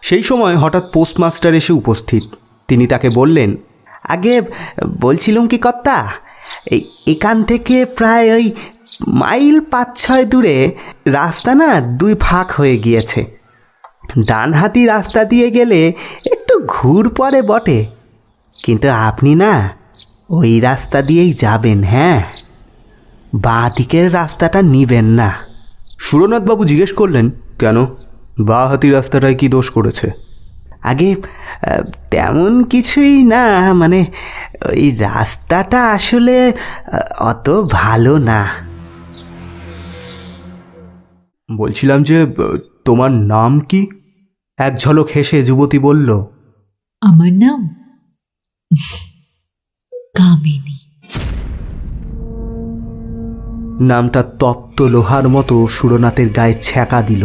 সেই সময় হঠাৎ পোস্টমাস্টার এসে উপস্থিত। তিনি তাকে বললেন, আগে বলছিলাম কি কর্তা, এখান থেকে প্রায় ওই মাইল 5-6 দূরে রাস্তা না 2 ভাগ হয়ে গিয়েছে। ডানহাতি রাস্তা দিয়ে গেলে একটু ঘুর পড়ে বটে, কিন্তু আপনি না ওই রাস্তা দিয়েই যাবেন। হ্যাঁ, বাঁ দিকের রাস্তাটা নিবেন না। সুরনাথবাবু জিজ্ঞেস করলেন, কেন, বাঁ হাতি রাস্তাটায় কি দোষ করেছে? আগে তেমন কিছুই না, মানে ওই রাস্তাটা আসলে অত ভালো না। বলছিলাম যে তোমার নাম কি? এক ঝলক হেসে যুবতী বলল, আমার নাম কামিনী। নামটা তপ্ত লোহার মতো সুরনাথের গায়ে ছ্যাঁকা দিল।